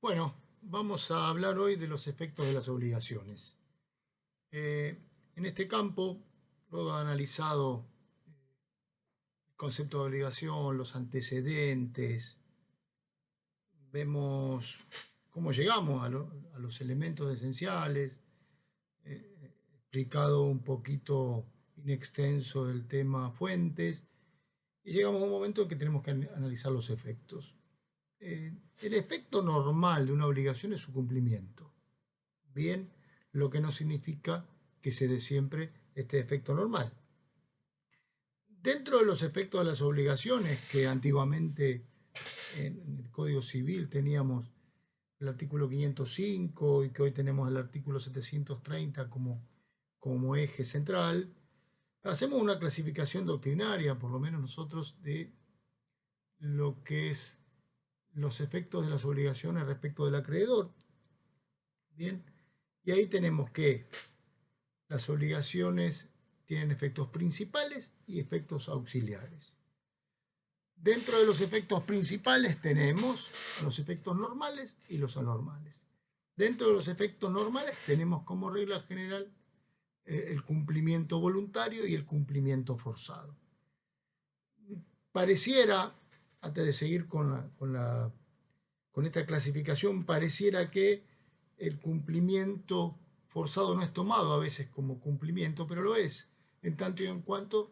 Bueno, vamos a hablar hoy de los efectos de las obligaciones. En este campo, luego he analizado el concepto de obligación, los antecedentes, vemos cómo llegamos a los elementos esenciales, explicado un poquito in extenso el tema fuentes, y llegamos a un momento en que tenemos que analizar los efectos. El efecto normal de una obligación es su cumplimiento. Bien, lo que no significa que se dé siempre este efecto normal. Dentro de los efectos de las obligaciones, que antiguamente en el Código Civil teníamos el artículo 505 y que hoy tenemos el artículo 730 como eje central, hacemos una clasificación doctrinaria, por lo menos nosotros, de lo que es los efectos de las obligaciones respecto del acreedor. Bien, y ahí tenemos que las obligaciones tienen efectos principales y efectos auxiliares. Dentro de los efectos principales tenemos los efectos normales y los anormales. Dentro de los efectos normales tenemos como regla general el cumplimiento voluntario y el cumplimiento forzado. Pareciera, antes de seguir con esta clasificación, pareciera que el cumplimiento forzado no es tomado a veces como cumplimiento, pero lo es, en tanto y en cuanto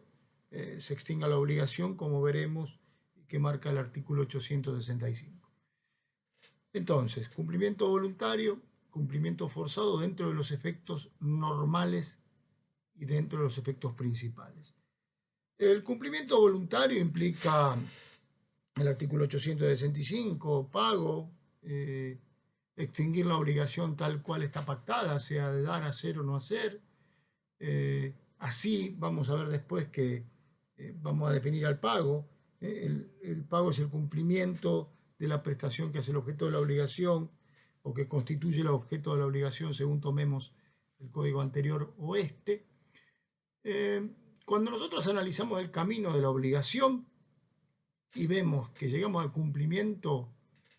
se extinga la obligación, como veremos, que marca el artículo 865. Entonces, cumplimiento voluntario, cumplimiento forzado dentro de los efectos normales y dentro de los efectos principales. El cumplimiento voluntario implica el artículo 865, pago, extinguir la obligación tal cual está pactada, sea de dar, hacer o no hacer. Así vamos a ver después que vamos a definir al pago. El pago es el cumplimiento de la prestación que hace el objeto de la obligación o que constituye el objeto de la obligación según tomemos el código anterior o este. Cuando nosotros analizamos el camino de la obligación y vemos que llegamos al cumplimiento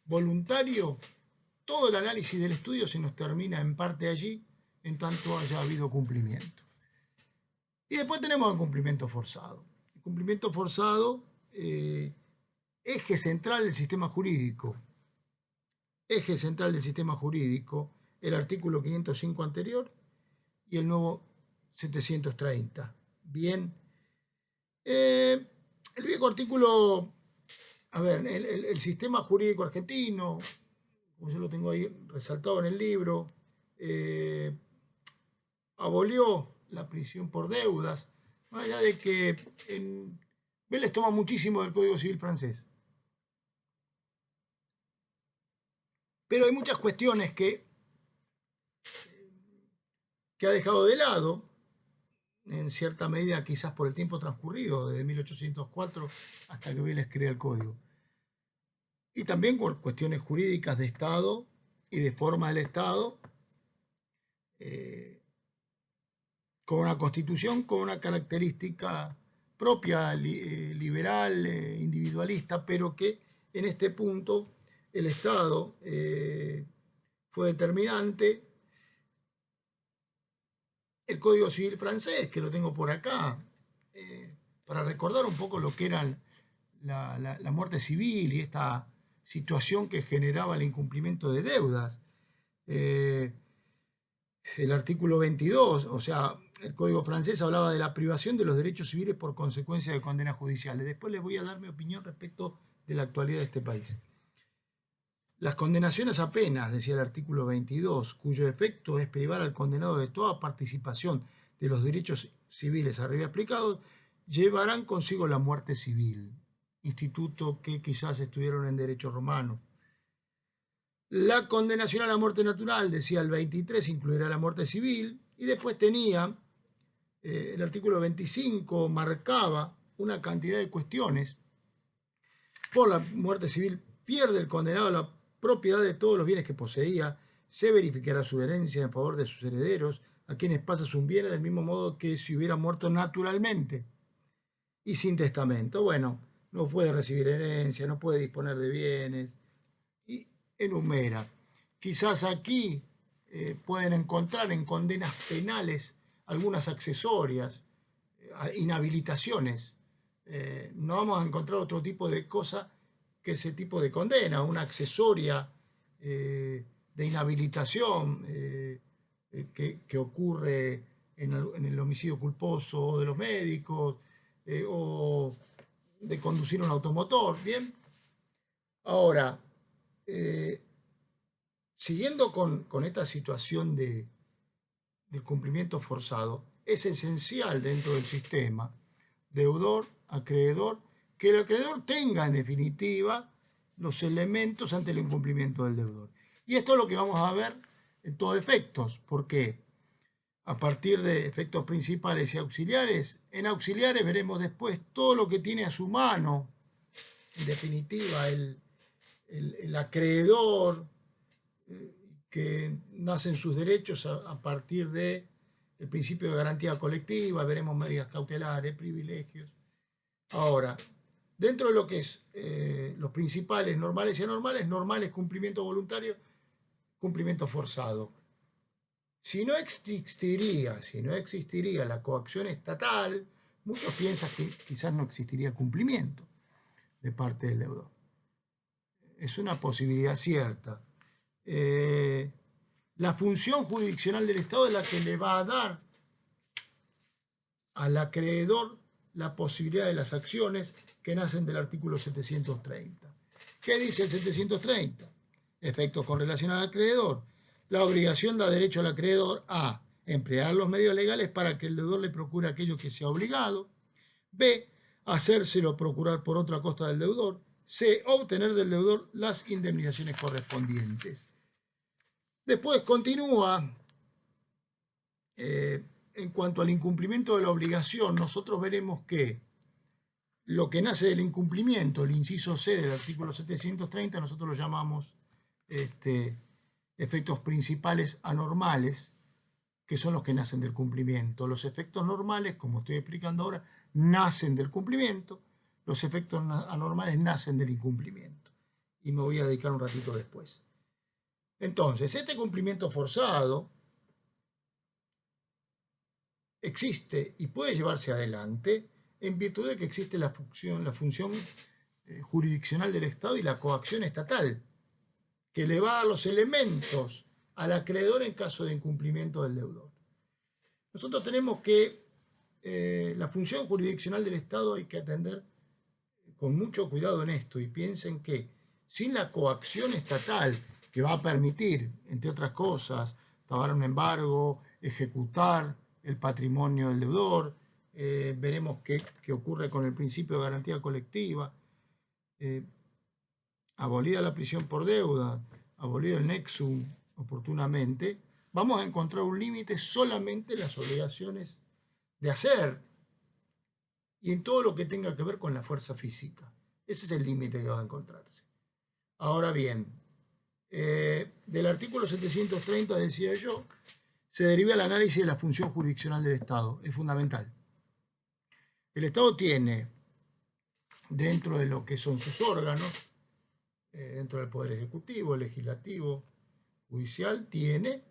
voluntario, todo el análisis del estudio se nos termina en parte allí, en tanto haya habido cumplimiento. Y después tenemos el cumplimiento forzado. El cumplimiento forzado, eje central del sistema jurídico. Eje central del sistema jurídico, el artículo 505 anterior y el nuevo 730. Bien. El viejo artículo, a ver, el sistema jurídico argentino, como yo lo tengo ahí resaltado en el libro, abolió la prisión por deudas, más allá de que Vélez toma muchísimo del Código Civil francés. Pero hay muchas cuestiones que ha dejado de lado, en cierta medida quizás por el tiempo transcurrido, desde 1804 hasta que Vélez crea el Código. Y también por cuestiones jurídicas de Estado y de forma del Estado, con una constitución con una característica propia, liberal, individualista, pero que en este punto el Estado fue determinante. El Código Civil francés, que lo tengo por acá, para recordar un poco lo que era la muerte civil y esta situación que generaba el incumplimiento de deudas. El artículo 22, o sea, el Código francés hablaba de la privación de los derechos civiles por consecuencia de condenas judiciales. Después les voy a dar mi opinión respecto de la actualidad de este país. Las condenaciones a penas, decía el artículo 22, cuyo efecto es privar al condenado de toda participación de los derechos civiles arriba explicados, llevarán consigo la muerte civil, instituto que quizás estudiaron en derecho romano. La condenación a la muerte natural, decía el 23, incluirá la muerte civil, y después tenía, el artículo 25 marcaba una cantidad de cuestiones. Por la muerte civil pierde el condenado la propiedad de todos los bienes que poseía, se verificará su herencia en favor de sus herederos, a quienes pasa sus bienes del mismo modo que si hubiera muerto naturalmente y sin testamento. Bueno, no puede recibir herencia, no puede disponer de bienes, y enumera. Quizás aquí pueden encontrar en condenas penales algunas accesorias, inhabilitaciones. No vamos a encontrar otro tipo de cosa que ese tipo de condena, una accesoria de inhabilitación que ocurre en el homicidio culposo de los médicos o de conducir un automotor. Bien, ahora, siguiendo con esta situación del cumplimiento forzado, es esencial dentro del sistema, deudor, acreedor, que el acreedor tenga en definitiva los elementos ante el incumplimiento del deudor. Y esto es lo que vamos a ver en todos efectos. ¿Por qué? A partir de efectos principales y auxiliares, en auxiliares veremos después todo lo que tiene a su mano, en definitiva, el acreedor, que nacen sus derechos a partir del principio de garantía colectiva, veremos medidas cautelares, privilegios. Ahora, dentro de lo que es los principales, normales y anormales, normales, cumplimiento voluntario, cumplimiento forzado. Si no existiría la coacción estatal, muchos piensan que quizás no existiría cumplimiento de parte del deudor. Es una posibilidad cierta. La función jurisdiccional del Estado es la que le va a dar al acreedor la posibilidad de las acciones que nacen del artículo 730. ¿Qué dice el 730? Efectos con relación al acreedor. La obligación da derecho al acreedor a emplear los medios legales para que el deudor le procure aquello que sea obligado. B. Hacérselo procurar por otra costa del deudor. C. Obtener del deudor las indemnizaciones correspondientes. Después continúa, en cuanto al incumplimiento de la obligación, nosotros veremos que lo que nace del incumplimiento, el inciso C del artículo 730, nosotros lo llamamos efectos principales anormales, que son los que nacen del cumplimiento. Los efectos normales, como estoy explicando ahora, nacen del cumplimiento, los efectos anormales nacen del incumplimiento. Y me voy a dedicar un ratito después. Entonces, este cumplimiento forzado existe y puede llevarse adelante en virtud de que existe la función jurisdiccional del Estado y la coacción estatal, que le va a dar los elementos al acreedor en caso de incumplimiento del deudor. Nosotros tenemos que la función jurisdiccional del Estado hay que atender con mucho cuidado en esto, y piensen que sin la coacción estatal, que va a permitir, entre otras cosas, tomar un embargo, ejecutar el patrimonio del deudor, veremos qué ocurre con el principio de garantía colectiva, abolida la prisión por deuda, abolido el nexum oportunamente, vamos a encontrar un límite solamente en las obligaciones de hacer y en todo lo que tenga que ver con la fuerza física. Ese es el límite que va a encontrarse. Ahora bien, del artículo 730, decía yo, se deriva el análisis de la función jurisdiccional del Estado. Es fundamental. El Estado tiene, dentro de lo que son sus órganos, dentro del Poder Ejecutivo, Legislativo, Judicial, tiene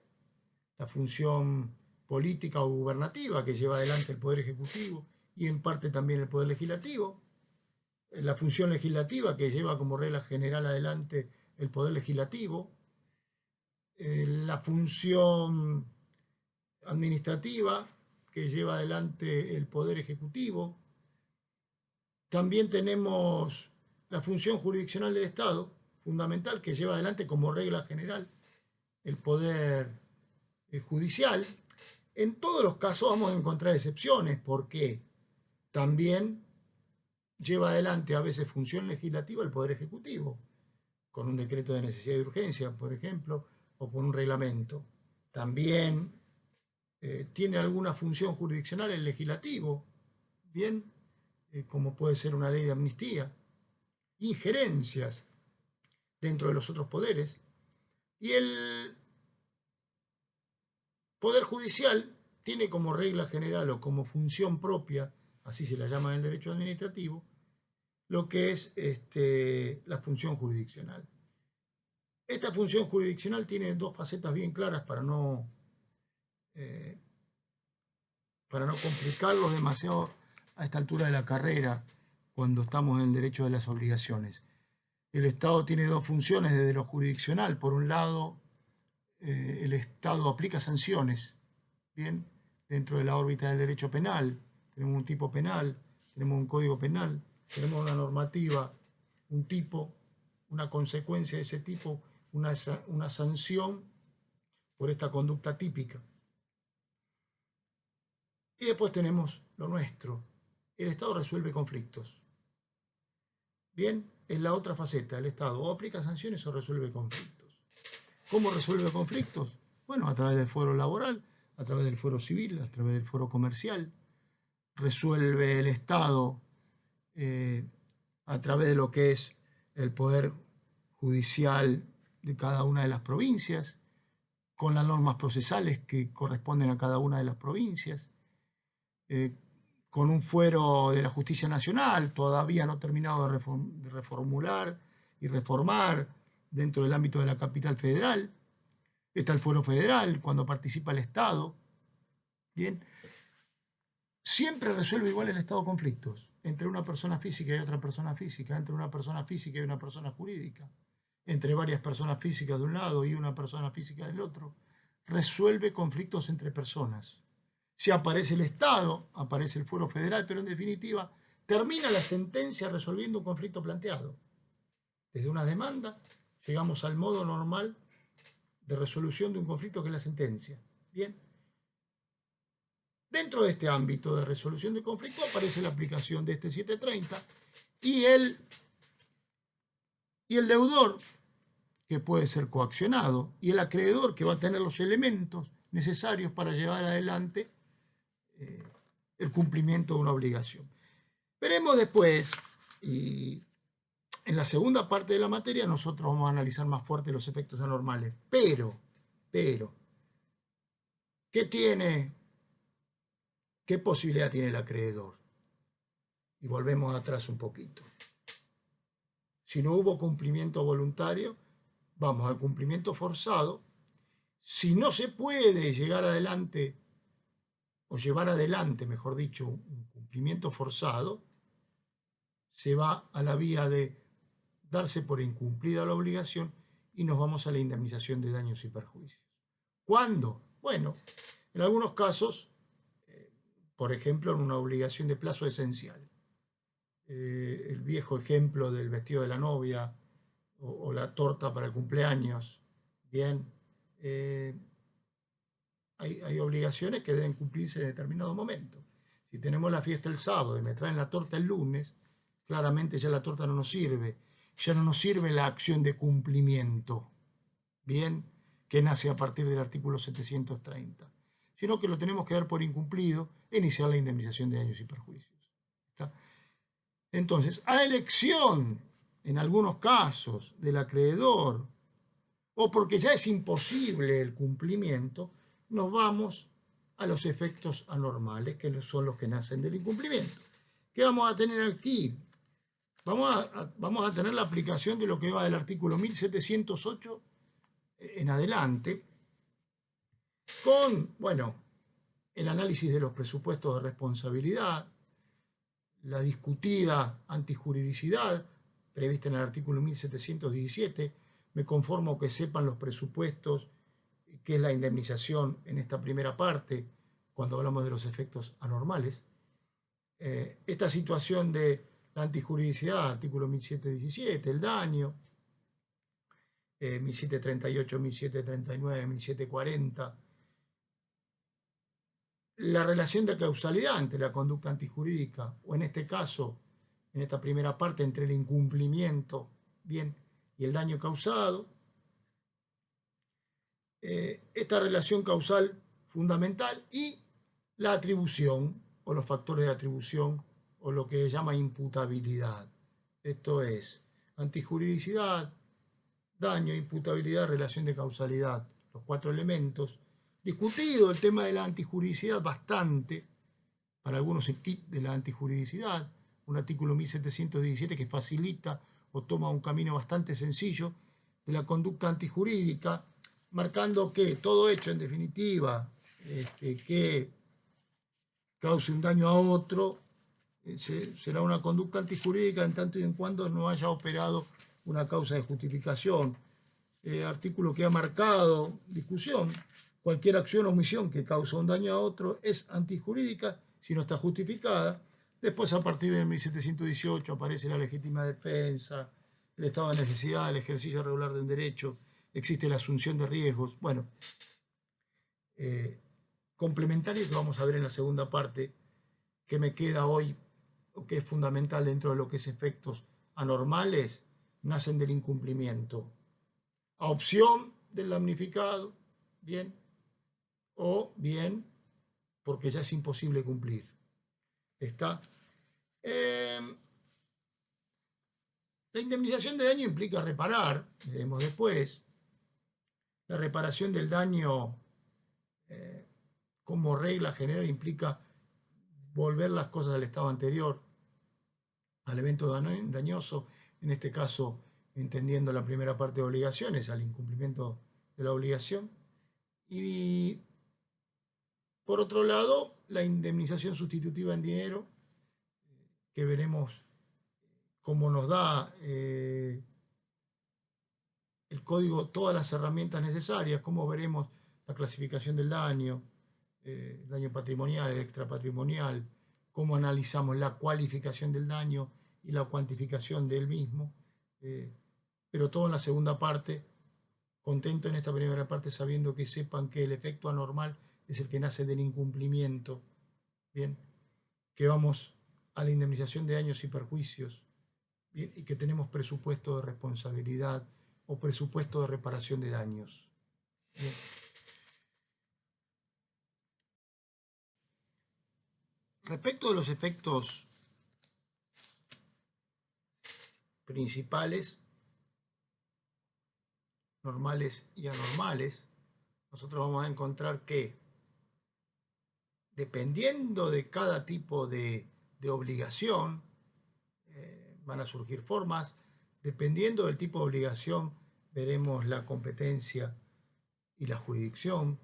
la función política o gubernativa que lleva adelante el Poder Ejecutivo y en parte también el Poder Legislativo, la función legislativa que lleva como regla general adelante el Poder Legislativo, la función administrativa que lleva adelante el Poder Ejecutivo. También tenemos la función jurisdiccional del Estado, fundamental, que lleva adelante como regla general el Poder Judicial. En todos los casos vamos a encontrar excepciones, porque también lleva adelante a veces función legislativa el Poder Ejecutivo, con un decreto de necesidad y urgencia, por ejemplo, o con un reglamento. También tiene alguna función jurisdiccional el legislativo, bien, como puede ser una ley de amnistía, injerencias dentro de los otros poderes. Y el Poder Judicial tiene como regla general o como función propia, así se la llama en el derecho administrativo, lo que es la función jurisdiccional. Esta función jurisdiccional tiene dos facetas bien claras eh, para no complicarlo demasiado a esta altura de la carrera, cuando estamos en el derecho de las obligaciones. El Estado tiene dos funciones desde lo jurisdiccional. Por un lado, el Estado aplica sanciones, ¿bien? Dentro de la órbita del derecho penal. Tenemos un tipo penal, tenemos un código penal, tenemos una normativa, un tipo, una consecuencia de ese tipo, una sanción por esta conducta típica. Y después tenemos lo nuestro. El Estado resuelve conflictos. Bien, es la otra faceta. El Estado o aplica sanciones o resuelve conflictos. ¿Cómo resuelve conflictos? Bueno, a través del fuero laboral, a través del fuero civil, a través del fuero comercial. Resuelve el Estado a través de lo que es el poder judicial de cada una de las provincias, con las normas procesales que corresponden a cada una de las provincias, con un fuero de la justicia nacional todavía no terminado de reformular y reformar dentro del ámbito de la capital federal. Está el fuero federal cuando participa el Estado. Bien, siempre resuelve igual el Estado conflictos entre una persona física y otra persona física, entre una persona física y una persona jurídica, entre varias personas físicas de un lado y una persona física del otro. Resuelve conflictos entre personas. Si aparece el Estado, aparece el fuero federal, pero en definitiva termina la sentencia resolviendo un conflicto planteado. Desde una demanda llegamos al modo normal de resolución de un conflicto que es la sentencia. Bien. Dentro de este ámbito de resolución de conflicto aparece la aplicación de este 730 y el deudor, que puede ser coaccionado, y el acreedor, que va a tener los elementos necesarios para llevar adelante el cumplimiento de una obligación. Veremos después, y en la segunda parte de la materia nosotros vamos a analizar más fuerte los efectos anormales. Pero, ¿qué posibilidad tiene el acreedor? Y volvemos atrás un poquito. Si no hubo cumplimiento voluntario, vamos al cumplimiento forzado. Si no se puede llegar adelante, o llevar adelante, mejor dicho, un cumplimiento forzado, se va a la vía de darse por incumplida la obligación y nos vamos a la indemnización de daños y perjuicios. ¿Cuándo? Bueno, en algunos casos, por ejemplo, en una obligación de plazo esencial. El viejo ejemplo del vestido de la novia o la torta para el cumpleaños. Bien, hay obligaciones que deben cumplirse en determinado momento. Si tenemos la fiesta el sábado y me traen la torta el lunes, claramente ya la torta no nos sirve. Ya no nos sirve la acción de cumplimiento, bien, que nace a partir del artículo 730, sino que lo tenemos que dar por incumplido e iniciar la indemnización de daños y perjuicios. ¿Está? Entonces, a elección, en algunos casos, del acreedor, o porque ya es imposible el cumplimiento, nos vamos a los efectos anormales, que son los que nacen del incumplimiento. ¿Qué vamos a tener aquí? Vamos a tener la aplicación de lo que va del artículo 1708 en adelante, con, bueno, el análisis de los presupuestos de responsabilidad, la discutida antijuridicidad prevista en el artículo 1717. Me conformo que sepan los presupuestos, qué es la indemnización en esta primera parte, cuando hablamos de los efectos anormales. Esta situación de la antijuridicidad, artículo 1717, el daño, 1738, 1739, 1740, la relación de causalidad entre la conducta antijurídica, o en este caso, en esta primera parte, entre el incumplimiento, bien, y el daño causado. Esta relación causal fundamental y la atribución, o los factores de atribución, o lo que se llama imputabilidad. Esto es antijuridicidad, daño, imputabilidad, relación de causalidad, los cuatro elementos. Discutido el tema de la antijuridicidad bastante, para algunos el kit de la antijuridicidad, un artículo 1717 que facilita o toma un camino bastante sencillo de la conducta antijurídica, marcando que todo hecho, en definitiva, que cause un daño a otro, será una conducta antijurídica en tanto y en cuando no haya operado una causa de justificación. Artículo que ha marcado discusión. Cualquier acción o omisión que causa un daño a otro es antijurídica si no está justificada. Después, a partir de 1718, aparece la legítima defensa, el estado de necesidad, el ejercicio regular de un derecho, existe la asunción de riesgos. Bueno, complementario que vamos a ver en la segunda parte, que me queda hoy, o que es fundamental dentro de lo que es efectos anormales, nacen del incumplimiento. A opción del damnificado, bien, o bien porque ya es imposible cumplir. ¿Está? La indemnización de daño implica reparar, veremos después. La reparación del daño, como regla general, implica volver las cosas al estado anterior, al evento dañoso, en este caso entendiendo la primera parte de obligaciones, al incumplimiento de la obligación. Y por otro lado, la indemnización sustitutiva en dinero, que veremos cómo nos da el código todas las herramientas necesarias, cómo veremos la clasificación del daño, el daño patrimonial, el extrapatrimonial, cómo analizamos la cualificación del daño y la cuantificación del mismo, pero todo en la segunda parte. Contento en esta primera parte sabiendo que sepan que el efecto anormal es el que nace del incumplimiento, bien, que vamos a la indemnización de daños y perjuicios, bien, y que tenemos presupuesto de responsabilidad o presupuesto de reparación de daños. Bien. Respecto de los efectos principales, normales y anormales, nosotros vamos a encontrar que, dependiendo de cada tipo de obligación, van a surgir formas. Dependiendo del tipo de obligación, veremos la competencia y la jurisdicción.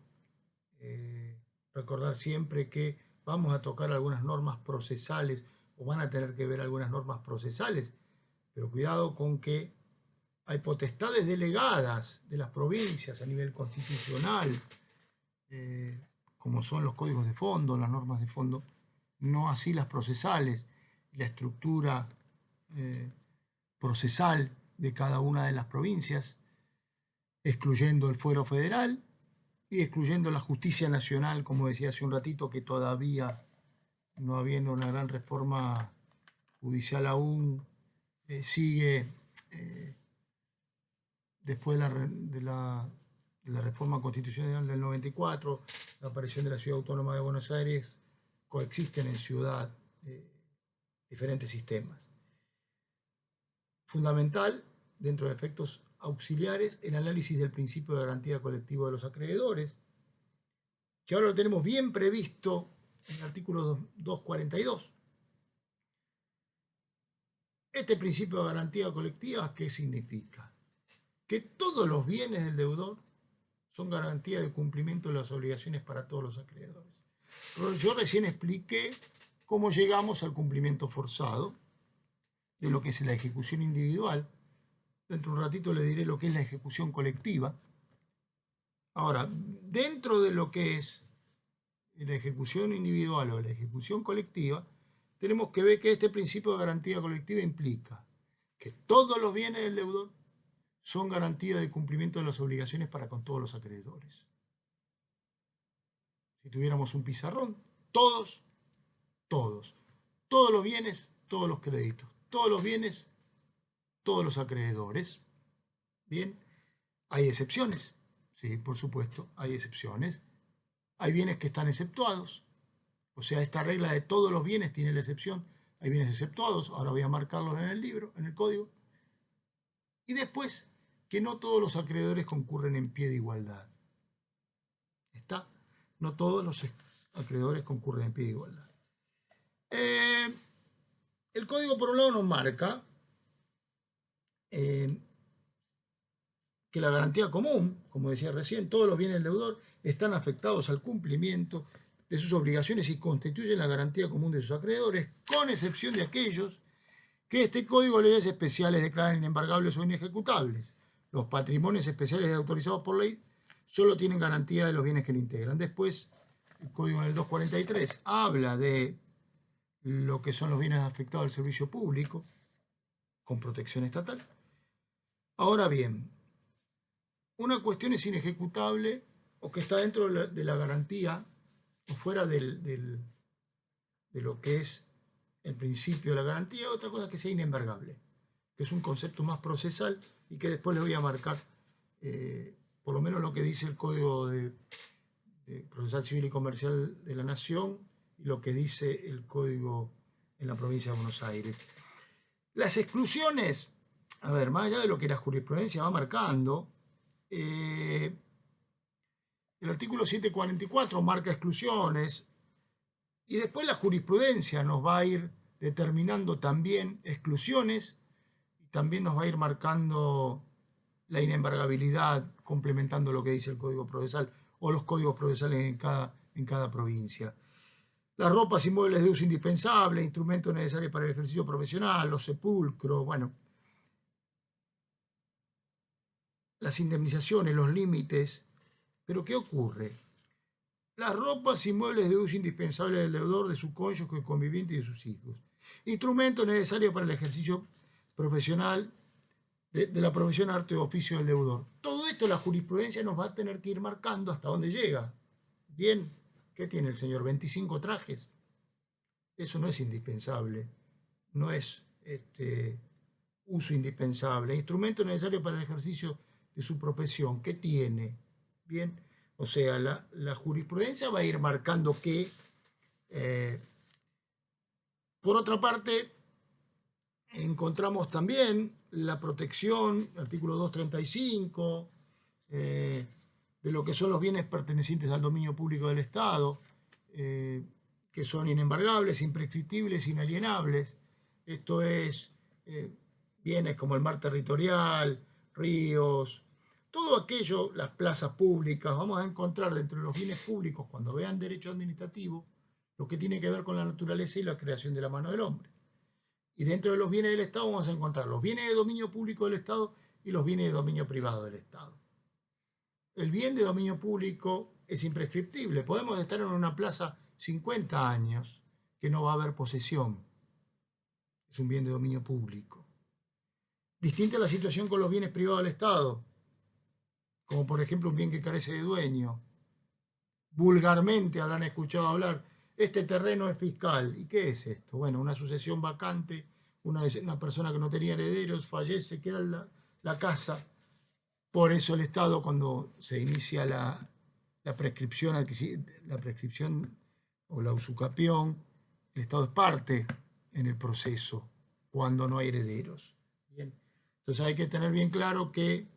Recordar siempre que vamos a tocar algunas normas procesales o van a tener que ver algunas normas procesales, pero cuidado con que hay potestades delegadas de las provincias a nivel constitucional, como son los códigos de fondo, las normas de fondo, no así las procesales, la estructura procesal de cada una de las provincias, excluyendo el fuero federal y excluyendo la justicia nacional, como decía hace un ratito, que todavía, no habiendo una gran reforma judicial aún, sigue después de la reforma constitucional del 94, la aparición de la Ciudad Autónoma de Buenos Aires, coexisten en ciudad diferentes sistemas. Fundamental, dentro de efectos auxiliares, el análisis del principio de garantía colectiva de los acreedores, que ahora lo tenemos bien previsto en el artículo 242. Este principio de garantía colectiva, ¿qué significa? Que todos los bienes del deudor son garantía de cumplimiento de las obligaciones para todos los acreedores. Pero yo recién expliqué cómo llegamos al cumplimiento forzado de lo que es la ejecución individual. Dentro de un ratito le diré lo que es la ejecución colectiva. Ahora, dentro de lo que es la ejecución individual o la ejecución colectiva, tenemos que ver que este principio de garantía colectiva implica que todos los bienes del deudor son garantía de cumplimiento de las obligaciones para con todos los acreedores. Si tuviéramos un pizarrón, todos los bienes, todos los créditos, todos los bienes, todos los acreedores. Bien, hay excepciones, sí, por supuesto, hay excepciones. Hay bienes que están exceptuados, o sea, esta regla de todos los bienes tiene la excepción. Hay bienes exceptuados, ahora voy a marcarlos en el libro, en el código. Y después, que no todos los acreedores concurren en pie de igualdad. ¿Está? No todos los acreedores concurren en pie de igualdad. El código, por un lado, nos marca que la garantía común, como decía recién, todos los bienes del deudor están afectados al cumplimiento de sus obligaciones y constituyen la garantía común de sus acreedores, con excepción de aquellos que este Código de Leyes Especiales declaran inembargables o inejecutables. Los patrimonios especiales autorizados por ley solo tienen garantía de los bienes que lo integran. Después, el Código en el 243 habla de lo que son los bienes afectados al servicio público con protección estatal. Ahora bien, una cuestión es inejecutable o que está dentro de la garantía o fuera de lo que es el principio de la garantía, otra cosa es que sea inembargable, que es un concepto más procesal y que después les voy a marcar por lo menos lo que dice el Código de Procesal Civil y Comercial de la Nación y lo que dice el Código en la provincia de Buenos Aires. Las exclusiones, a ver, más allá de lo que la jurisprudencia va marcando, el artículo 744 marca exclusiones y después la jurisprudencia nos va a ir determinando también exclusiones y también nos va a ir marcando la inembargabilidad, complementando lo que dice el Código Procesal o los códigos procesales en cada provincia. Las ropas y muebles de uso indispensable, instrumentos necesarios para el ejercicio profesional, los sepulcros, bueno, las indemnizaciones, los límites. Pero ¿qué ocurre? Las ropas y muebles de uso indispensable del deudor, de su cónyuge, conviviente y de sus hijos. Instrumentos necesarios para el ejercicio profesional de la profesión, arte o oficio del deudor. Todo esto la jurisprudencia nos va a tener que ir marcando hasta dónde llega. Bien, ¿qué tiene el señor? 25 trajes. Eso no es indispensable, no es uso indispensable. Instrumento necesario para el ejercicio de su profesión. ¿Qué tiene? Bien, o sea, la jurisprudencia va a ir marcando que, por otra parte, encontramos también la protección, artículo 235, de lo que son los bienes pertenecientes al dominio público del Estado, que son inembargables, imprescriptibles, inalienables. Esto es bienes como el mar territorial, ríos, todo aquello, las plazas públicas. Vamos a encontrar dentro de los bienes públicos, cuando vean derecho administrativo, lo que tiene que ver con la naturaleza y la creación de la mano del hombre. Y dentro de los bienes del Estado vamos a encontrar los bienes de dominio público del Estado y los bienes de dominio privado del Estado. El bien de dominio público es imprescriptible. Podemos estar en una plaza 50 años que no va a haber posesión. Es un bien de dominio público. Distinta la situación con los bienes privados del Estado, como por ejemplo un bien que carece de dueño. Vulgarmente habrán escuchado hablar, este terreno es fiscal. ¿Y qué es esto? Bueno, una sucesión vacante, una persona que no tenía herederos, fallece, queda la casa. Por eso el Estado, cuando se inicia la prescripción o la usucapión, el Estado es parte en el proceso cuando no hay herederos. Bien. Entonces hay que tener bien claro que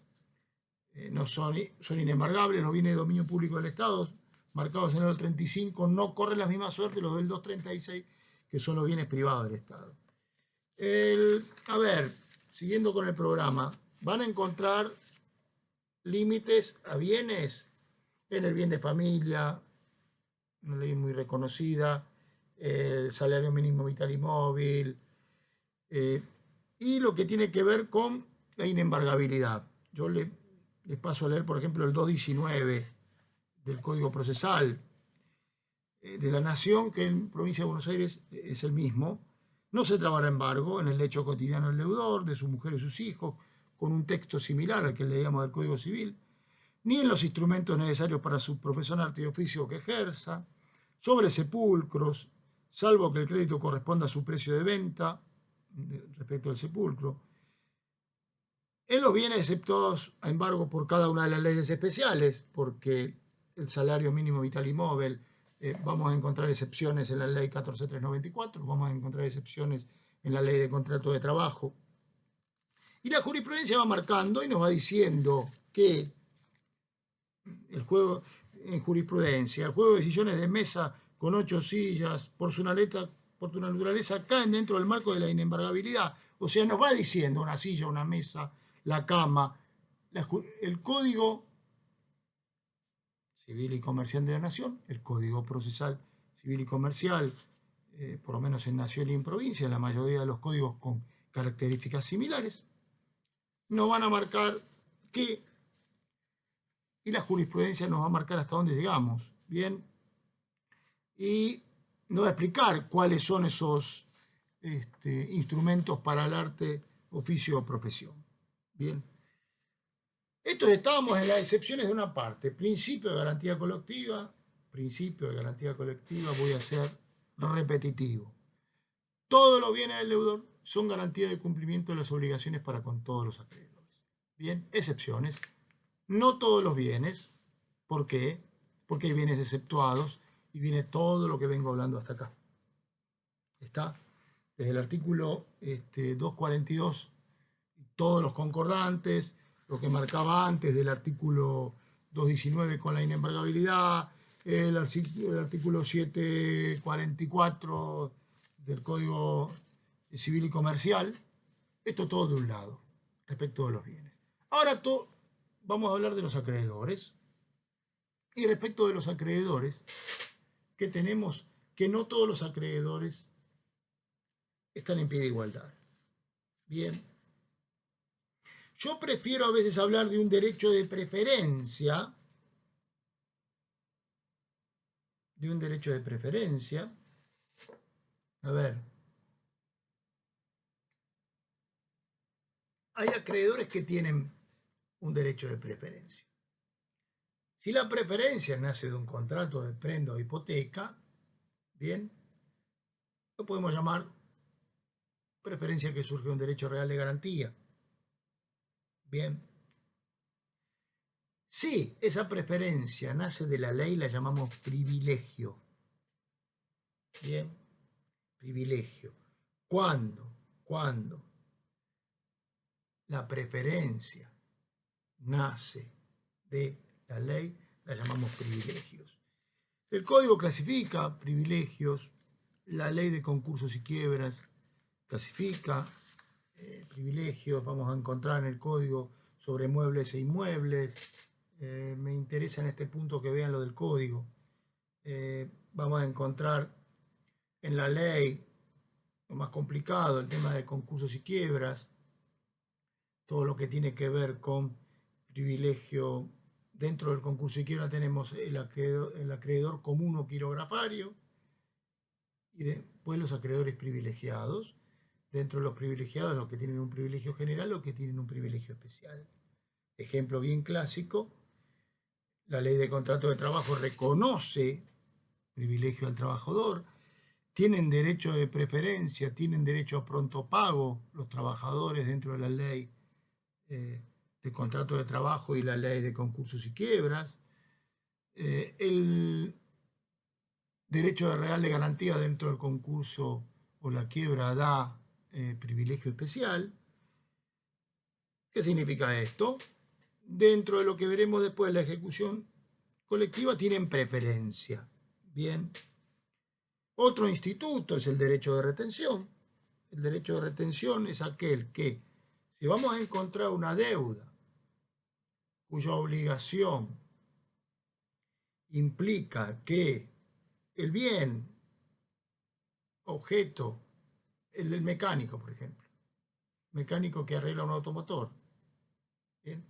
son inembargables los bienes de dominio público del Estado, marcados en el 35, no corren la misma suerte los del 236, que son los bienes privados del Estado. A ver, siguiendo con el programa, van a encontrar límites a bienes en el bien de familia, una ley muy reconocida, el salario mínimo vital y móvil, y lo que tiene que ver con la inembargabilidad. Yo les paso a leer, por ejemplo, el 219 del Código Procesal de la Nación, que en provincia de Buenos Aires es el mismo. No se trabará embargo en el hecho cotidiano del deudor, de su mujer y sus hijos, con un texto similar al que leíamos del Código Civil, ni en los instrumentos necesarios para su profesión, arte y oficio que ejerza, sobre sepulcros, salvo que el crédito corresponda a su precio de venta respecto al sepulcro, en los bienes exceptuados a embargo por cada una de las leyes especiales, porque el salario mínimo vital y móvil, vamos a encontrar excepciones en la ley 14394, vamos a encontrar excepciones en la ley de contrato de trabajo. Y la jurisprudencia va marcando y nos va diciendo que el juego en jurisprudencia, el juego de sillones de mesa con 8 sillas, por su naturaleza, caen dentro del marco de la inembargabilidad. O sea, nos va diciendo una silla, una mesa, la cama, el Código Civil y Comercial de la Nación, el Código Procesal Civil y Comercial, por lo menos en Nación y en provincia, la mayoría de los códigos con características similares, nos van a marcar qué, y la jurisprudencia nos va a marcar hasta dónde llegamos, ¿bien? Y nos va a explicar cuáles son esos instrumentos para el arte, oficio o profesión, ¿bien? Estos estábamos en las excepciones de una parte, principio de garantía colectiva, voy a ser repetitivo. Todos los bienes del deudor son garantía de cumplimiento de las obligaciones para con todos los acreedores. Bien, excepciones. No todos los bienes. ¿Por qué? Porque hay bienes exceptuados y viene todo lo que vengo hablando hasta acá. Está desde el artículo 242, todos los concordantes, lo que marcaba antes del artículo 219 con la inembargabilidad, el artículo 744 del Código Civil y Comercial, esto todo de un lado, respecto de los bienes. Ahora vamos a hablar de los acreedores. Y respecto de los acreedores, que tenemos que no todos los acreedores están en pie de igualdad. Bien. Yo prefiero a veces hablar de un derecho de preferencia, A ver, hay acreedores que tienen un derecho de preferencia. Si la preferencia nace de un contrato de prenda o hipoteca, bien, lo podemos llamar preferencia que surge de un derecho real de garantía. Bien. Si esa preferencia nace de la ley, la llamamos privilegio. Bien, privilegio. ¿Cuándo? Cuando la preferencia nace de la ley, la llamamos privilegios. El código clasifica privilegios, la ley de concursos y quiebras clasifica privilegios, vamos a encontrar en el código sobre muebles e inmuebles. Me interesa en este punto que vean lo del código. Vamos a encontrar en la ley, lo más complicado, el tema de concursos y quiebras, todo lo que tiene que ver con privilegio. Dentro del concurso y quiebra tenemos el acreedor común o quirografario y después los acreedores privilegiados. Dentro de los privilegiados, los que tienen un privilegio general o que tienen un privilegio especial. Ejemplo bien clásico, la ley de contrato de trabajo reconoce privilegio al trabajador, tienen derecho de preferencia, tienen derecho a pronto pago los trabajadores dentro de la ley de contrato de trabajo y la ley de concursos y quiebras. El derecho de real de garantía dentro del concurso o la quiebra da privilegio especial. ¿Qué significa esto? Dentro de lo que veremos después, la ejecución colectiva tienen preferencia. Bien. Otro instituto es el derecho de retención. El derecho de retención es aquel que, si vamos a encontrar una deuda cuya obligación implica que el bien objeto, el mecánico, por ejemplo, mecánico que arregla un automotor, ¿bien?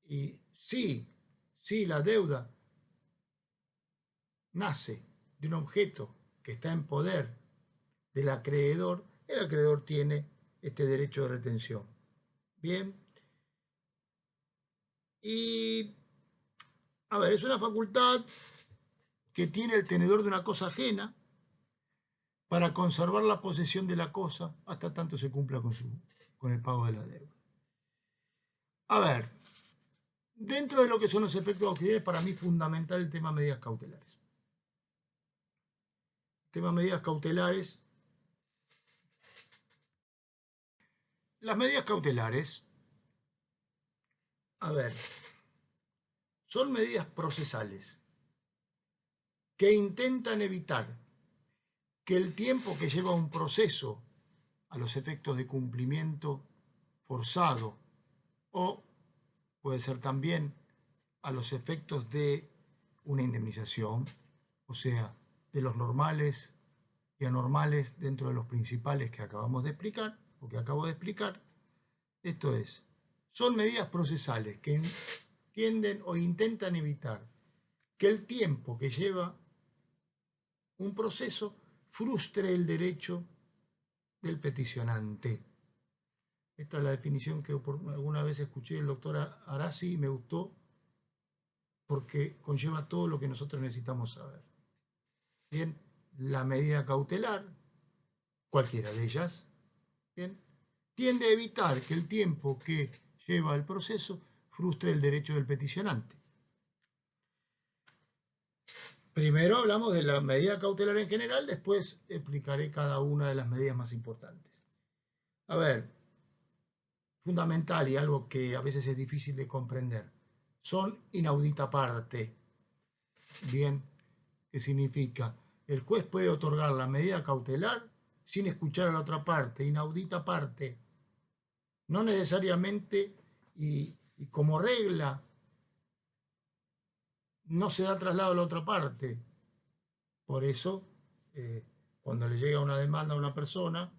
Y si la deuda nace de un objeto que está en poder del acreedor, el acreedor tiene este derecho de retención. Bien. Y, a ver, es una facultad que tiene el tenedor de una cosa ajena para conservar la posesión de la cosa hasta tanto se cumpla con el pago de la deuda. A ver, dentro de lo que son los efectos auxiliares, para mí es fundamental el tema medidas cautelares. El tema medidas cautelares. Las medidas cautelares, a ver, son medidas procesales que intentan evitar que el tiempo que lleva un proceso a los efectos de cumplimiento forzado o puede ser también a los efectos de una indemnización, o sea, de los normales y anormales dentro de los principales que acabamos de explicar, o que acabo de explicar. Esto es, son medidas procesales que tienden o intentan evitar que el tiempo que lleva un proceso frustre el derecho del peticionante. Esta es la definición que alguna vez escuché del doctor Arasi y me gustó porque conlleva todo lo que nosotros necesitamos saber. Bien, la medida cautelar, cualquiera de ellas, bien, tiende a evitar que el tiempo que lleva el proceso frustre el derecho del peticionante. Primero hablamos de la medida cautelar en general, después explicaré cada una de las medidas más importantes. A ver, fundamental y algo que a veces es difícil de comprender, son inaudita parte. Bien, ¿qué significa? El juez puede otorgar la medida cautelar sin escuchar a la otra parte, inaudita parte. No necesariamente y como regla no se da traslado a la otra parte. Por eso, cuando le llega una demanda a una persona,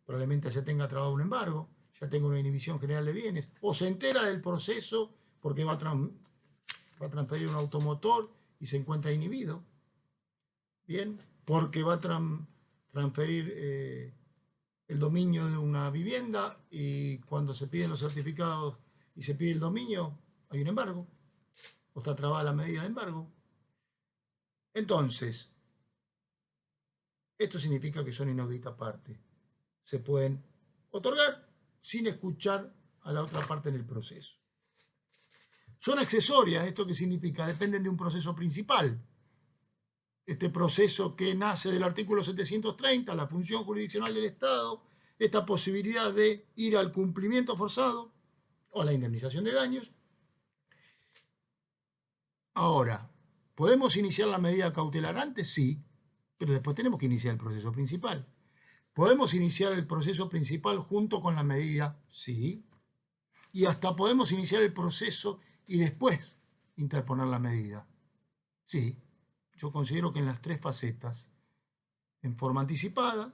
probablemente ya tenga trabado un embargo, ya tenga una inhibición general de bienes, o se entera del proceso porque va a transferir un automotor y se encuentra inhibido. Bien, porque va a transferir el dominio de una vivienda y cuando se piden los certificados y se pide el dominio, hay un embargo, o está trabada la medida de embargo. Entonces, esto significa que son inaudita parte. Se pueden otorgar sin escuchar a la otra parte en el proceso. Son accesorias, ¿esto qué significa? Dependen de un proceso principal. Este proceso que nace del artículo 730, la función jurisdiccional del Estado, esta posibilidad de ir al cumplimiento forzado o a la indemnización de daños. Ahora, ¿podemos iniciar la medida cautelar antes? Sí, pero después tenemos que iniciar el proceso principal. ¿Podemos iniciar el proceso principal junto con la medida? Sí. Y hasta podemos iniciar el proceso y después interponer la medida. Sí. Yo considero que en las tres facetas, en forma anticipada,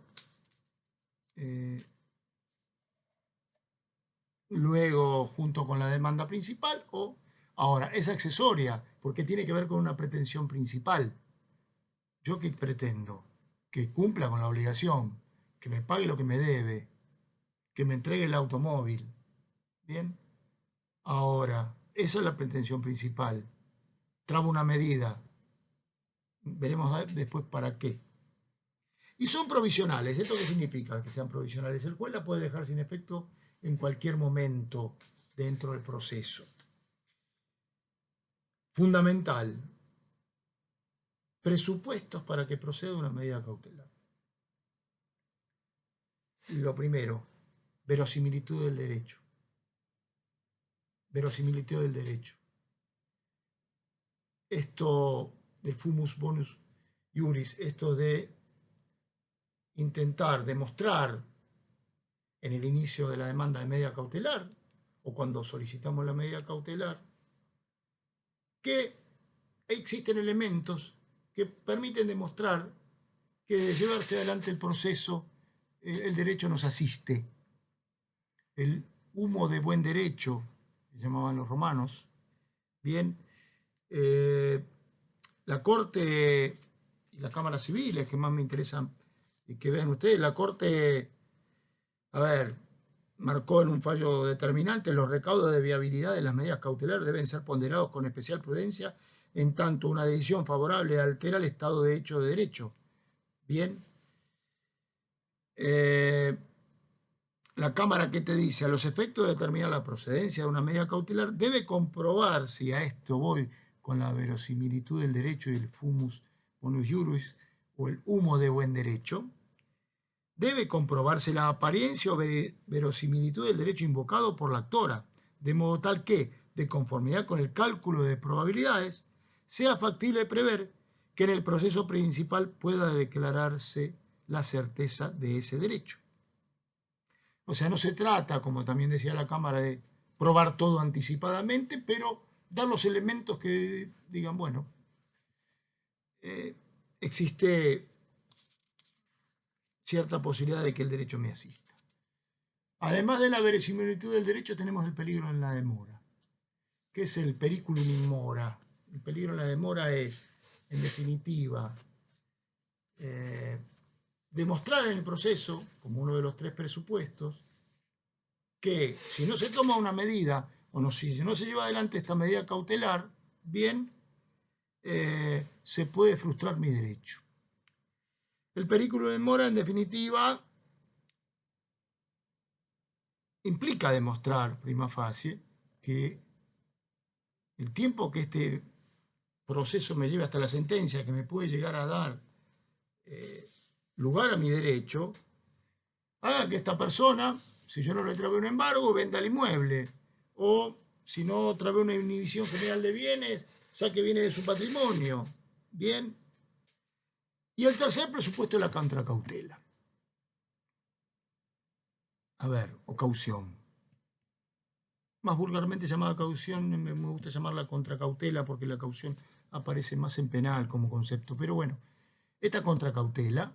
luego junto con la demanda principal o ahora es accesoria porque tiene que ver con una pretensión principal. ¿Yo qué pretendo? Que cumpla con la obligación, que me pague lo que me debe, que me entregue el automóvil. ¿Bien? Ahora, esa es la pretensión principal. Tramo una medida. Veremos después para qué. Y son provisionales. ¿Esto qué significa que sean provisionales? El juez la puede dejar sin efecto en cualquier momento dentro del proceso. Fundamental. Presupuestos para que proceda una medida cautelar. Lo primero, verosimilitud del derecho. Verosimilitud del derecho. Esto del fumus bonus iuris, esto de intentar demostrar en el inicio de la demanda de medida cautelar o cuando solicitamos la medida cautelar que existen elementos que permiten demostrar que de llevarse adelante el proceso el derecho nos asiste. El humo de buen derecho, que llamaban los romanos. Bien, la Corte y las cámaras civiles, que más me interesan y que vean ustedes, la Corte, a ver, marcó en un fallo determinante: los recaudos de viabilidad de las medidas cautelares deben ser ponderados con especial prudencia, en tanto una decisión favorable altera el estado de hecho de derecho. Bien. La Cámara, ¿qué te dice? A los efectos de determinar la procedencia de una medida cautelar, debe comprobar, si a esto voy con la verosimilitud del derecho y el fumus bonus iuris, o el humo de buen derecho, debe comprobarse la apariencia o verosimilitud del derecho invocado por la actora, de modo tal que, de conformidad con el cálculo de probabilidades, sea factible prever que en el proceso principal pueda declararse la certeza de ese derecho. O sea, no se trata, como también decía la Cámara, de probar todo anticipadamente, pero dar los elementos que digan, bueno, existe cierta posibilidad de que el derecho me asista. Además de la verosimilitud del derecho, tenemos el peligro en la demora. ¿Qué es el periculum in mora? El peligro en la demora es, en definitiva, demostrar en el proceso, como uno de los tres presupuestos, que si no se toma una medida o no, si no se lleva adelante esta medida cautelar, bien, se puede frustrar mi derecho. El periculum in mora, en definitiva, implica demostrar, prima facie, que el tiempo que este proceso me lleve hasta la sentencia, que me puede llegar a dar lugar a mi derecho, haga que esta persona, si yo no le trabé un embargo, venda el inmueble, o si no trabé una inhibición general de bienes, saque bienes de su patrimonio. Bien. Y el tercer presupuesto es la contracautela. A ver, o caución. Más vulgarmente llamada caución, me gusta llamarla contracautela porque la caución aparece más en penal como concepto. Pero bueno, esta contracautela,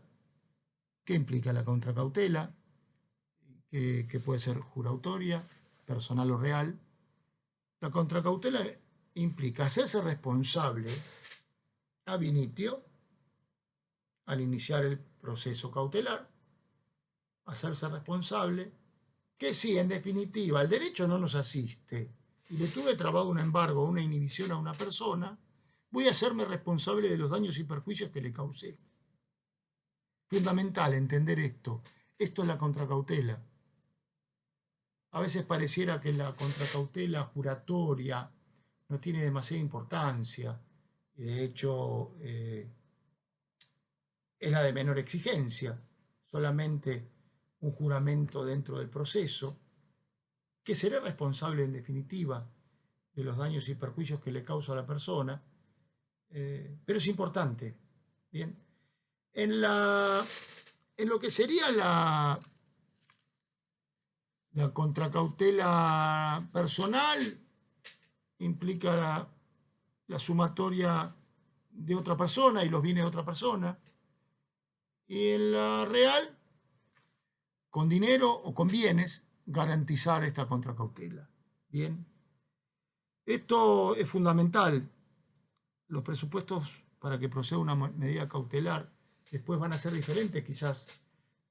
¿qué implica la contracautela? Que puede ser juratoria, personal o real. La contracautela implica hacerse responsable ab initio al iniciar el proceso cautelar, hacerse responsable, que si en definitiva el derecho no nos asiste y le tuve trabado un embargo o una inhibición a una persona, voy a hacerme responsable de los daños y perjuicios que le causé. Fundamental entender esto. Esto es la contracautela. A veces pareciera que la contracautela juratoria no tiene demasiada importancia y de hecho es la de menor exigencia, solamente un juramento dentro del proceso, que seré responsable en definitiva de los daños y perjuicios que le causa a la persona, pero es importante. Bien. En lo que sería la contracautela personal, implica la sumatoria de otra persona y los bienes de otra persona. Y en la real, con dinero o con bienes, garantizar esta contracautela. Bien. Esto es fundamental. Los presupuestos para que proceda una medida cautelar después van a ser diferentes. Quizás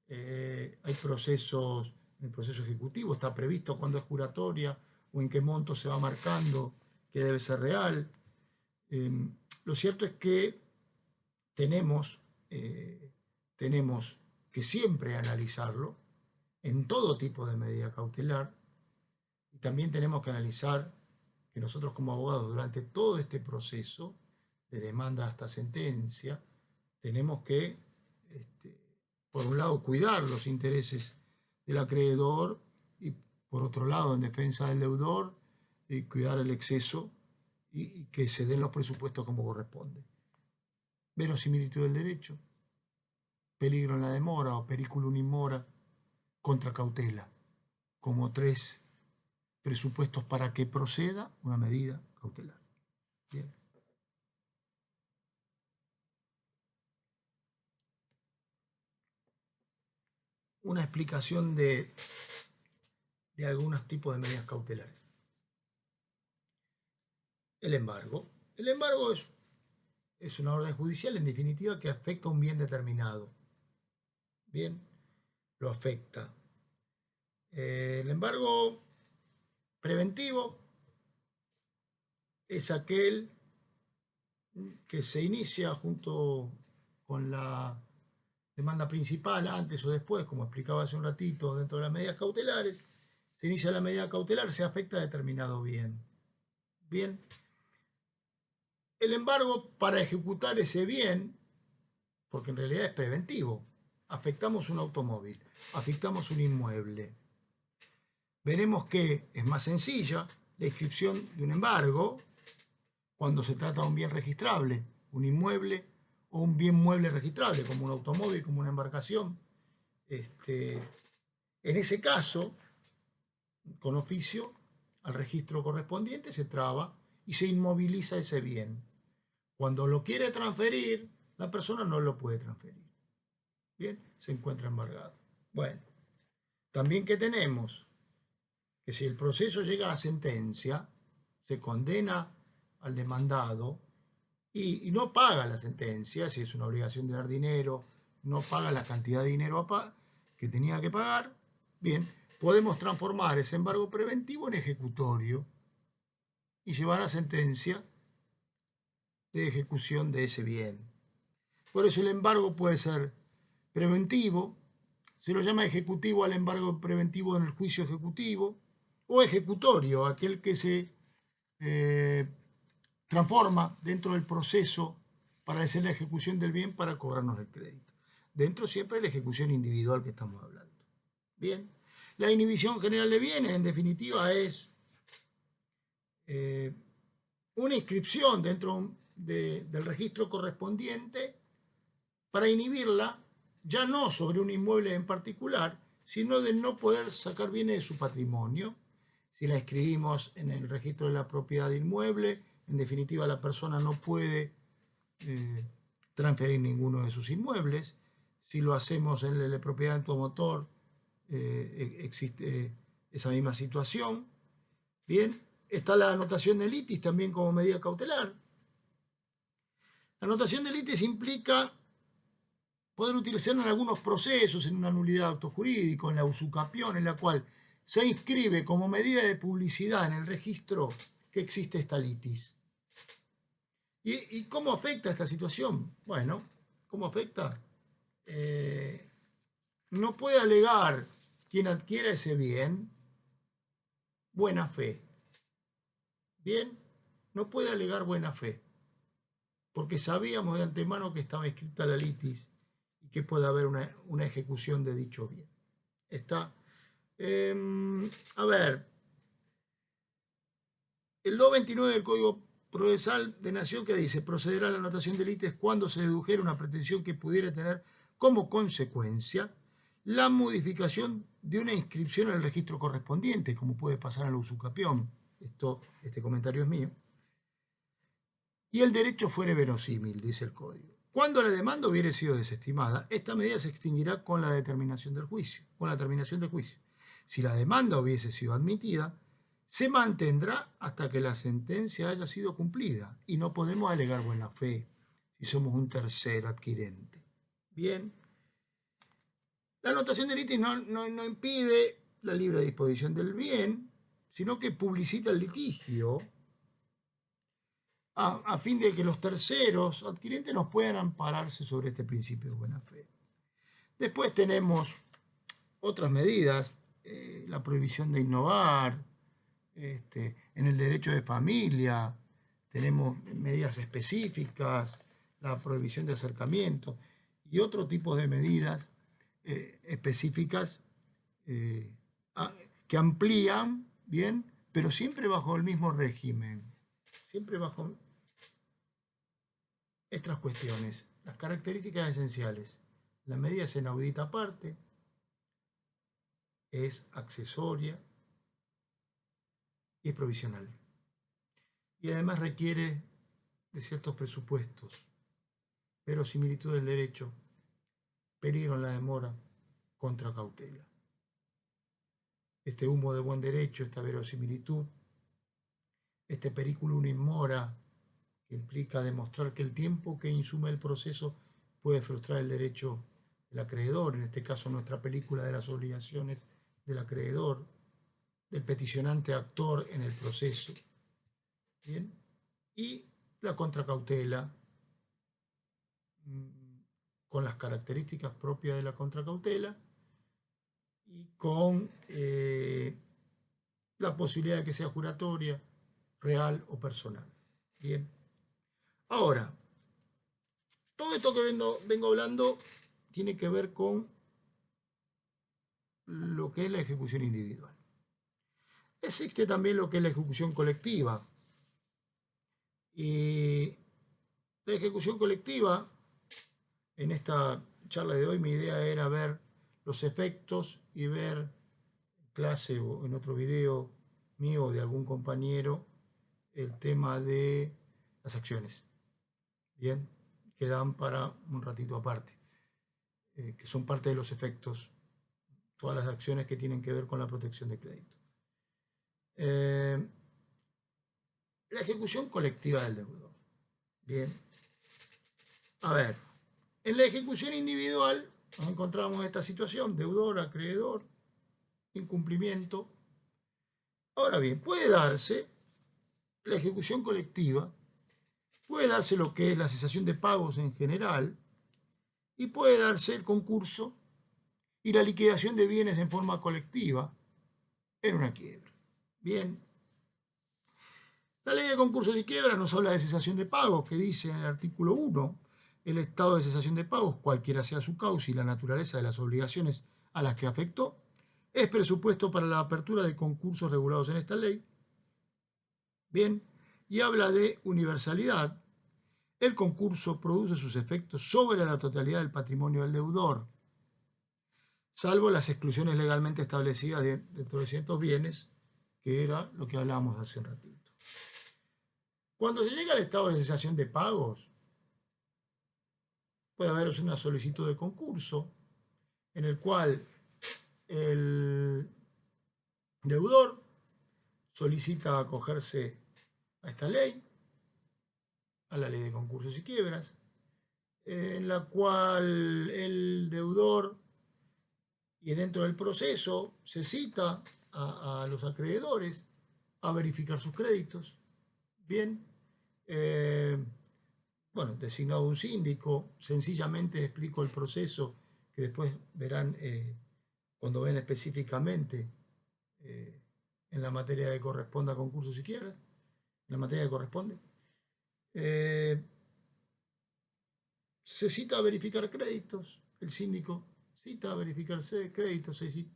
hay procesos, en el proceso ejecutivo está previsto cuándo es juratoria o en qué monto se va marcando que debe ser real. Lo cierto es que tenemos que siempre analizarlo en todo tipo de medida cautelar y también tenemos que analizar que nosotros como abogados durante todo este proceso de demanda hasta sentencia tenemos que, por un lado, cuidar los intereses del acreedor y por otro lado, en defensa del deudor, cuidar el exceso y que se den los presupuestos como corresponde. Verosimilitud del derecho, peligro en la demora o periculum in mora, contracautela, como tres presupuestos para que proceda una medida cautelar. Bien. Una explicación de algunos tipos de medidas cautelares. El embargo. El embargo es una orden judicial, en definitiva, que afecta a un bien determinado. Bien, lo afecta. El embargo preventivo es aquel que se inicia junto con la demanda principal, antes o después, como explicaba hace un ratito, dentro de las medidas cautelares. Se inicia la medida cautelar, se afecta a determinado bien. Bien. El embargo para ejecutar ese bien, porque en realidad es preventivo, afectamos un automóvil, afectamos un inmueble. Veremos que es más sencilla la inscripción de un embargo cuando se trata de un bien registrable, un inmueble o un bien mueble registrable, como un automóvil, como una embarcación. En ese caso, con oficio, al registro correspondiente, se traba y se inmoviliza ese bien. Cuando lo quiere transferir, la persona no lo puede transferir. Bien, se encuentra embargado. Bueno, también que tenemos que si el proceso llega a sentencia, se condena al demandado y no paga la sentencia, si es una obligación de dar dinero, no paga la cantidad de dinero que tenía que pagar, bien, podemos transformar ese embargo preventivo en ejecutorio y llevar a sentencia de ejecución de ese bien. Por eso el embargo puede ser preventivo, se lo llama ejecutivo al embargo preventivo en el juicio ejecutivo, o ejecutorio, aquel que se transforma dentro del proceso para hacer la ejecución del bien para cobrarnos el crédito. Dentro siempre de la ejecución individual que estamos hablando. Bien, la inhibición general de bienes, en definitiva, es una inscripción dentro del registro correspondiente para inhibirla, ya no sobre un inmueble en particular, sino de no poder sacar bienes de su patrimonio. Si la escribimos en el registro de la propiedad inmueble, en definitiva la persona no puede transferir ninguno de sus inmuebles. Si lo hacemos en la propiedad automotor, existe esa misma situación. Bien, está la anotación de litis también como medida cautelar. La anotación de litis implica poder utilizar en algunos procesos, en una nulidad de acto jurídico, en la usucapión, en la cual se inscribe como medida de publicidad en el registro que existe esta litis. ¿Y cómo afecta esta situación? Bueno, ¿cómo afecta? No puede alegar quien adquiera ese bien buena fe. Bien, no puede alegar buena fe, porque sabíamos de antemano que estaba escrita la litis y que puede haber una ejecución de dicho bien. Está. A ver, el 229 del Código Procesal de Nación que dice, procederá a la anotación de litis cuando se dedujera una pretensión que pudiera tener como consecuencia la modificación de una inscripción en el registro correspondiente, como puede pasar en la usucapión. Este comentario es mío. Y el derecho fuere verosímil, dice el Código. Cuando la demanda hubiere sido desestimada, esta medida se extinguirá con la determinación del juicio, con la terminación del juicio. Si la demanda hubiese sido admitida, se mantendrá hasta que la sentencia haya sido cumplida y no podemos alegar buena fe si somos un tercero adquirente. Bien. La anotación de litis no impide la libre disposición del bien, sino que publicita el litigio a fin de que los terceros adquirentes nos puedan ampararse sobre este principio de buena fe. Después tenemos otras medidas, la prohibición de innovar, en el derecho de familia, tenemos medidas específicas, la prohibición de acercamiento y otro tipo de medidas específicas que amplían, bien, pero siempre bajo el mismo régimen, siempre bajo estas cuestiones, las características esenciales. La medida es inaudita aparte, es accesoria y es provisional. Y además requiere de ciertos presupuestos, verosimilitud del derecho, peligro en la demora, contra cautela. Este humo de buen derecho, esta verosimilitud, este periculum in mora, que implica demostrar que el tiempo que insume el proceso puede frustrar el derecho del acreedor, en este caso nuestra película de las obligaciones del acreedor, del peticionante actor en el proceso. ¿Bien? Y la contracautela, con las características propias de la contracautela y con la posibilidad de que sea juratoria, real o personal. Bien. Ahora, todo esto que vengo hablando tiene que ver con lo que es la ejecución individual. Existe también lo que es la ejecución colectiva. Y la ejecución colectiva, en esta charla de hoy mi idea era ver los efectos y ver en clase o en otro video mío o de algún compañero el tema de las acciones, bien, que dan para un ratito aparte, que son parte de los efectos, todas las acciones que tienen que ver con la protección de crédito. La ejecución colectiva del deudor. Bien. A ver, en la ejecución individual nos encontramos en esta situación, deudor, acreedor, incumplimiento. Ahora bien, puede darse la ejecución colectiva, puede darse lo que es la cesación de pagos en general y puede darse el concurso y la liquidación de bienes en forma colectiva en una quiebra. Bien. La ley de concursos y quiebras nos habla de cesación de pagos, que dice en el artículo 1, el estado de cesación de pagos, cualquiera sea su causa y la naturaleza de las obligaciones a las que afectó, es presupuesto para la apertura de concursos regulados en esta ley. Bien, y habla de universalidad. El concurso produce sus efectos sobre la totalidad del patrimonio del deudor, salvo las exclusiones legalmente establecidas dentro de ciertos bienes, que era lo que hablábamos hace un ratito. Cuando se llega al estado de cesación de pagos, puede haber una solicitud de concurso en el cual el deudor solicita acogerse a esta ley, a la ley de concursos y quiebras, en la cual el deudor, y dentro del proceso, se cita a los acreedores a verificar sus créditos. Bien, bueno, designado un síndico, sencillamente explico el proceso que después verán cuando ven específicamente en la materia que corresponda a concursos y quiebras, en la materia que corresponde. Se cita a verificar créditos, el síndico cita a verificar créditos, es decir,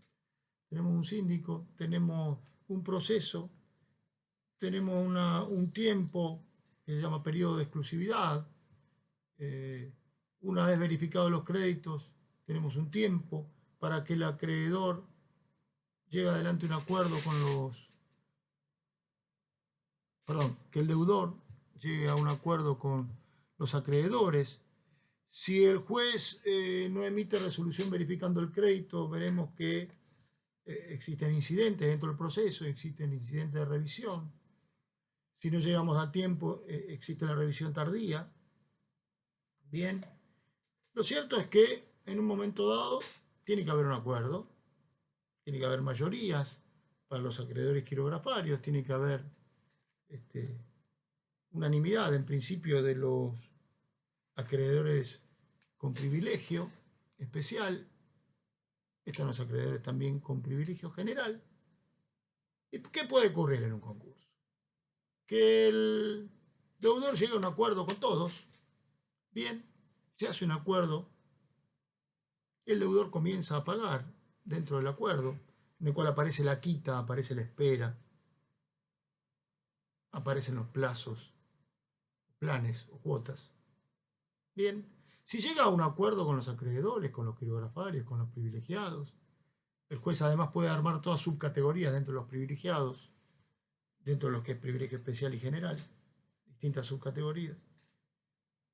tenemos un síndico, tenemos un proceso, tenemos un tiempo que se llama periodo de exclusividad. Una vez verificados los créditos, tenemos un tiempo para que el acreedor llegue adelante un acuerdo con que el deudor llegue a un acuerdo con los acreedores. Si el juez no emite resolución verificando el crédito, veremos que existen incidentes dentro del proceso, existen incidentes de revisión. Si no llegamos a tiempo, existe la revisión tardía. Bien, lo cierto es que en un momento dado tiene que haber un acuerdo, tiene que haber mayorías para los acreedores quirografarios, tiene que haber unanimidad en principio de los acreedores con privilegio especial, están los acreedores también con privilegio general. ¿Y qué puede ocurrir en un concurso? Que el deudor llegue a un acuerdo con todos, bien, se hace un acuerdo, el deudor comienza a pagar dentro del acuerdo, en el cual aparece la quita, aparece la espera, aparecen los plazos, planes o cuotas. Bien, si llega a un acuerdo con los acreedores, con los quirografarios, con los privilegiados, el juez además puede armar todas subcategorías dentro de los privilegiados, dentro de lo que es privilegio especial y general, distintas subcategorías.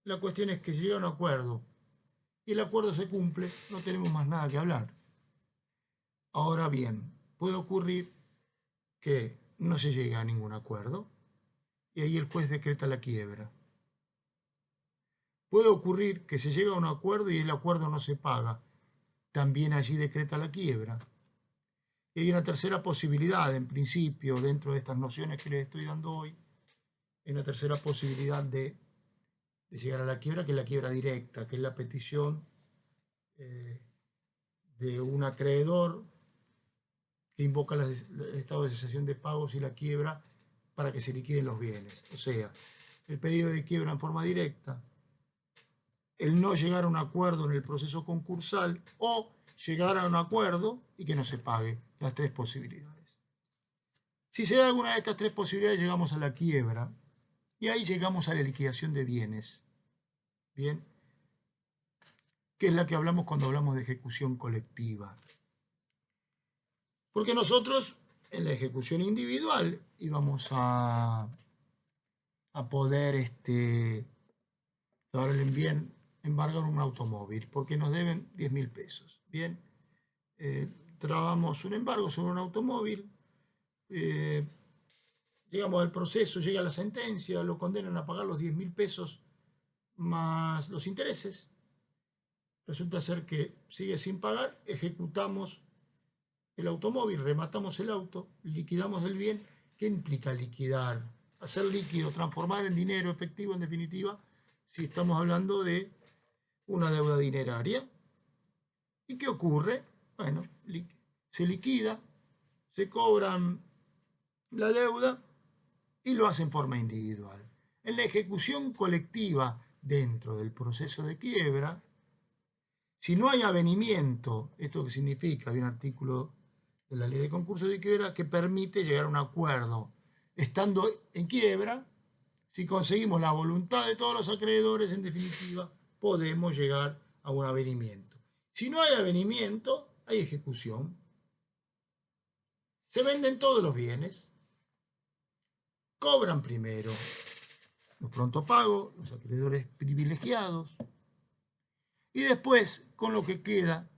La cuestión es que si llega a un acuerdo y el acuerdo se cumple, no tenemos más nada que hablar. Ahora bien, puede ocurrir que no se llegue a ningún acuerdo y ahí el juez decreta la quiebra. Puede ocurrir que se llegue a un acuerdo y el acuerdo no se paga. También allí decreta la quiebra. Y hay una tercera posibilidad, en principio, dentro de estas nociones que les estoy dando hoy, hay una tercera posibilidad de llegar a la quiebra, que es la quiebra directa, que es la petición de un acreedor que invoca el estado de cesación de pagos y la quiebra para que se liquiden los bienes. O sea, el pedido de quiebra en forma directa, el no llegar a un acuerdo en el proceso concursal o llegar a un acuerdo y que no se pague, las tres posibilidades. Si se da alguna de estas tres posibilidades, llegamos a la quiebra y ahí llegamos a la liquidación de bienes. Bien, que es la que hablamos cuando hablamos de ejecución colectiva. Porque nosotros en la ejecución individual íbamos a poder ahora le envían embargar un automóvil porque nos deben 10.000 pesos. Bien, trabamos un embargo sobre un automóvil, llegamos al proceso, llega la sentencia, lo condenan a pagar los 10.000 pesos más los intereses. Resulta ser que sigue sin pagar, ejecutamos el automóvil, rematamos el auto, liquidamos el bien. ¿Qué implica liquidar? Hacer líquido, transformar en dinero efectivo, en definitiva, si estamos hablando de una deuda dineraria. ¿Y qué ocurre? Bueno, se liquida, se cobran la deuda y lo hace en forma individual. En la ejecución colectiva dentro del proceso de quiebra, si no hay avenimiento, ¿esto qué significa? Hay un artículo de la ley de concurso de quiebra que permite llegar a un acuerdo. Estando en quiebra, si conseguimos la voluntad de todos los acreedores, en definitiva, podemos llegar a un avenimiento. Si no hay avenimiento, hay ejecución. Se venden todos los bienes, cobran primero los pronto pagos, los acreedores privilegiados, y después, con lo que queda,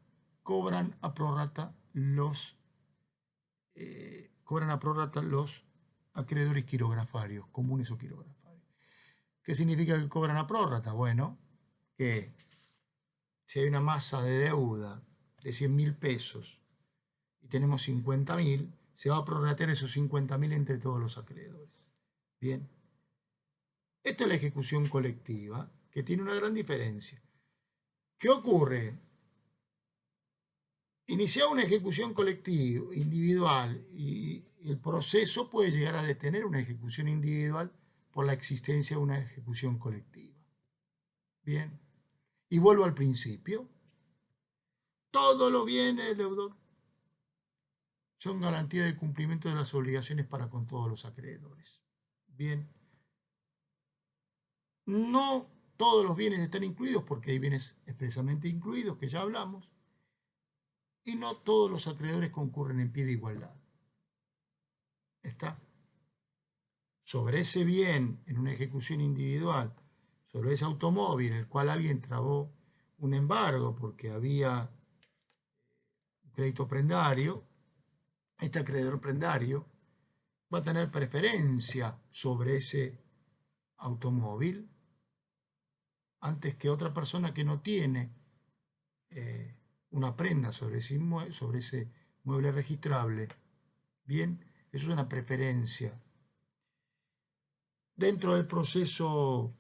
cobran a prorrata los acreedores quirografarios, comunes o quirografarios. ¿Qué significa que cobran a prórrata? Bueno, que si hay una masa de deuda de 100.000 pesos y tenemos 50.000, se va a prorratear esos 50.000 entre todos los acreedores. Bien. Esto es la ejecución colectiva, que tiene una gran diferencia. ¿Qué ocurre? Iniciar una ejecución colectiva, individual, y el proceso puede llegar a detener una ejecución individual por la existencia de una ejecución colectiva. Bien. Y vuelvo al principio. Todos los bienes del deudor son garantía de cumplimiento de las obligaciones para con todos los acreedores. Bien. No todos los bienes están incluidos porque hay bienes expresamente incluidos, que ya hablamos, y no todos los acreedores concurren en pie de igualdad. Está. Sobre ese bien, en una ejecución individual, sobre ese automóvil, en el cual alguien trabó un embargo porque había un crédito prendario, este acreedor prendario va a tener preferencia sobre ese automóvil antes que otra persona que no tiene una prenda sobre ese mueble registrable. Bien, eso es una preferencia. Dentro del proceso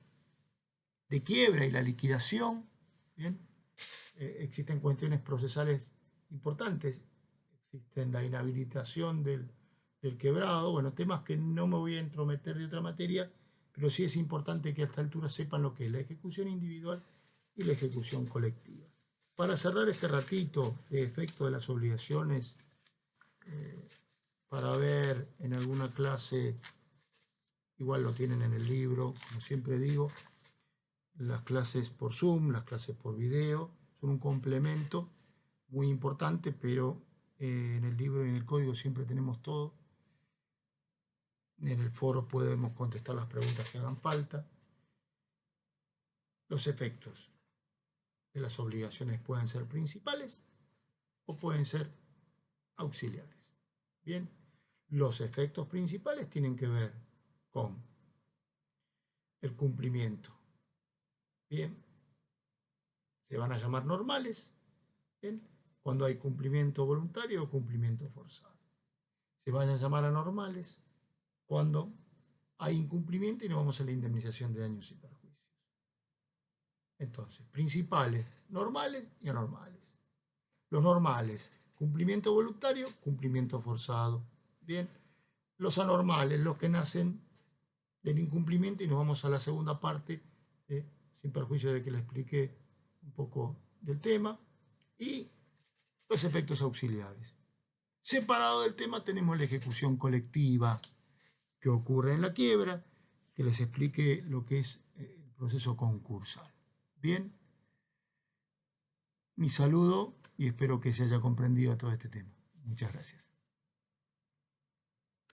de quiebra y la liquidación, bien, existen cuestiones procesales importantes. Existen la inhabilitación del quebrado, bueno, temas que no me voy a entrometer de otra materia, pero sí es importante que a esta altura sepan lo que es la ejecución individual y la ejecución colectiva. Para cerrar este ratito de efecto de las obligaciones, para ver en alguna clase, igual lo tienen en el libro, como siempre digo, las clases por Zoom, las clases por video, son un complemento muy importante, pero en el libro y en el código siempre tenemos todo. En el foro podemos contestar las preguntas que hagan falta. Los efectos de las obligaciones pueden ser principales o pueden ser auxiliares. Bien, los efectos principales tienen que ver con el cumplimiento. Bien, se van a llamar normales, bien, cuando hay cumplimiento voluntario o cumplimiento forzado. Se van a llamar anormales cuando hay incumplimiento y nos vamos a la indemnización de daños y perjuicios. Entonces, principales, normales y anormales. Los normales, cumplimiento voluntario, cumplimiento forzado. Bien, los anormales, los que nacen del incumplimiento, y nos vamos a la segunda parte, sin perjuicio de que le explique un poco del tema, y los efectos auxiliares. Separado del tema tenemos la ejecución colectiva que ocurre en la quiebra, que les explique lo que es el proceso concursal. Bien, mi saludo y espero que se haya comprendido todo este tema. Muchas gracias.